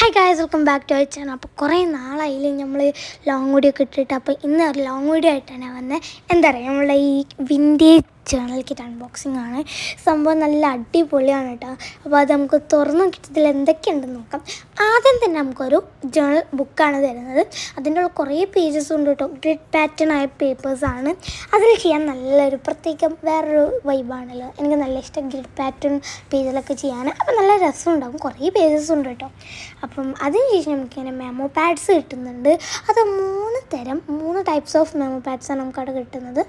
Hi guys, welcome back to our channel. അപ്പോൾ കുറേ നാളായില്ലേ നമ്മൾ ലോങ് വീഡിയോ ഒക്കെ ഇട്ടിട്ട്. അപ്പോൾ ഇന്ന് ഒരു ലോങ് വീഡിയോ ആയിട്ടാണ് വന്നത്. എന്താ പറയുക, നമ്മളുടെ ഈ വിൻറ്റേജ് ജേർണൽ കിറ്റ് അൺബോക്സിംഗ് ആണ്. സംഭവം നല്ല അടിപൊളിയാണ് കേട്ടോ. അപ്പോൾ അത് നമുക്ക് തുറന്നു നോക്കിയിട്ട് എന്തൊക്കെയുണ്ടെന്ന് നോക്കാം. ആദ്യം തന്നെ നമുക്കൊരു ജേർണൽ ബുക്കാണ് തരുന്നത്. അതിൻ്റെ ഉള്ള കുറേ പേജസ് ഉണ്ട് കേട്ടോ. ഗ്രിഡ് പാറ്റേൺ ആയ പേപ്പേഴ്സാണ്. അതിൽ ചെയ്യാൻ നല്ലൊരു പ്രത്യേകം വേറൊരു വൈബാണല്ലോ. എനിക്ക് നല്ല ഇഷ്ടം ഗ്രിഡ് പാറ്റേൺ പേജിലൊക്കെ ചെയ്യാൻ. അപ്പോൾ നല്ല രസമുണ്ടാകും. കുറേ പേജസ് ഉണ്ട് കേട്ടോ. അപ്പം അതിനുശേഷം നമുക്കിങ്ങനെ മെമോ പാഡ്സ് കിട്ടുന്നുണ്ട്. അത് മൂന്ന് ടൈപ്സ് ഓഫ് മെമോ പാഡ്സാണ് നമുക്കവിടെ കിട്ടുന്നത്.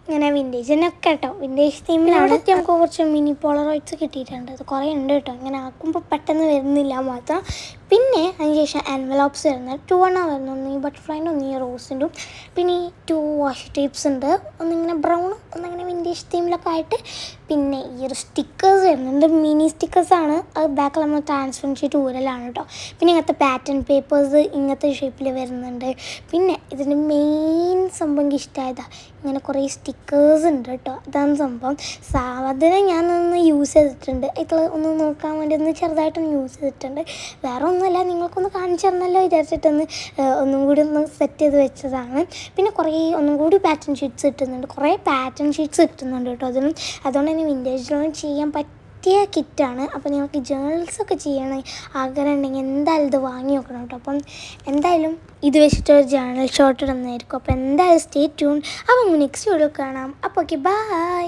ഇങ്ങനെ വിൻറ്റേജിനൊക്കെ കേട്ടോ, വിൻറ്റേജ് തീമിലാണ്. നമുക്ക് കുറച്ച് മിനി പോളറോയിഡ്സ് കിട്ടിയിട്ടുണ്ട്. അത് കുറേ ഉണ്ട് കേട്ടോ. ഇങ്ങനെ ആക്കുമ്പോൾ പെട്ടെന്ന് വരുന്നില്ല മാത്രം. പിന്നെ അതിനുശേഷം എൻവലപ്സ് വരുന്നത് 2 വരുന്നത്. ഒന്ന് ഈ ബട്ടർഫ്ലൈൻ്റെ, ഒന്ന് ഈ റോസിൻ്റെ. പിന്നെ ഈ 2 വാഷ് ടേപ്സ് ഉണ്ട്. ഒന്നിങ്ങനെ ബ്രൗണും ഒന്നിങ്ങനെ വിൻറ്റേജ് തീമിലൊക്കെ ആയിട്ട്. പിന്നെ ഈ ഒരു സ്റ്റിക്കേഴ്സ് വരുന്നുണ്ട്. മിനി സ്റ്റിക്കേഴ്സാണ്. അത് ബാക്കിൽ നമ്മൾ ട്രാൻസ്ഫർ ഷീറ്റ് ഊരലാണ് കേട്ടോ. പിന്നെ ഇങ്ങനത്തെ പാറ്റേൺ പേപ്പേഴ്സ് ഇങ്ങനത്തെ ഷേപ്പിൽ വരുന്നുണ്ട്. പിന്നെ ഇതിൻ്റെ മെയിൻ സംഭവം എനിക്ക് ഇഷ്ടമായതാണ്, ഇങ്ങനെ കുറേ സ്റ്റിക്കേഴ്സ് ഉണ്ട് കേട്ടോ. അതാണ് സംഭവം. സാധനം ഞാനൊന്ന് യൂസ് ചെയ്തിട്ടുണ്ട്. ഇതിൽ ഒന്ന് നോക്കാൻ വേണ്ടി ഒന്ന് ചെറുതായിട്ടൊന്ന് യൂസ് ചെയ്തിട്ടുണ്ട്. വേറെ ഒന്നുമല്ല, നിങ്ങൾക്കൊന്ന് കാണിച്ചു തരണമല്ലോ വിചാരിച്ചിട്ടൊന്ന് ഒന്നും കൂടി ഒന്ന് സെറ്റ് ചെയ്ത് വെച്ചതാണ്. പിന്നെ ഒന്നും കൂടി പാറ്റേൺ ഷീറ്റ്സ് കിട്ടുന്നുണ്ട്. കുറേ പാറ്റേൺ ഷീറ്റ്സ് കിട്ടുന്നുണ്ട് കേട്ടോ. അതുകൊണ്ട് തന്നെ വിൻറ്റേജ് ഡ്രോയിങ് ചെയ്യാൻ പറ്റിയ കിറ്റാണ്. അപ്പോൾ നിങ്ങൾക്ക് ജേർണൽസൊക്കെ ചെയ്യണം ആഗ്രഹം ഉണ്ടെങ്കിൽ എന്തായാലും ഇത് വാങ്ങി നോക്കണം കേട്ടോ. അപ്പം എന്തായാലും ഇത് വെച്ചിട്ടൊരു ജേർണൽ ഷോട്ട് ഇടുന്നതായിരിക്കും. അപ്പോൾ എന്തായാലും സ്റ്റേ ട്യൂൺ. അപ്പോൾ നെക്സ്റ്റ് വീഡിയോ കാണാം. അപ്പോൾ ഓക്കെ, ബൈ.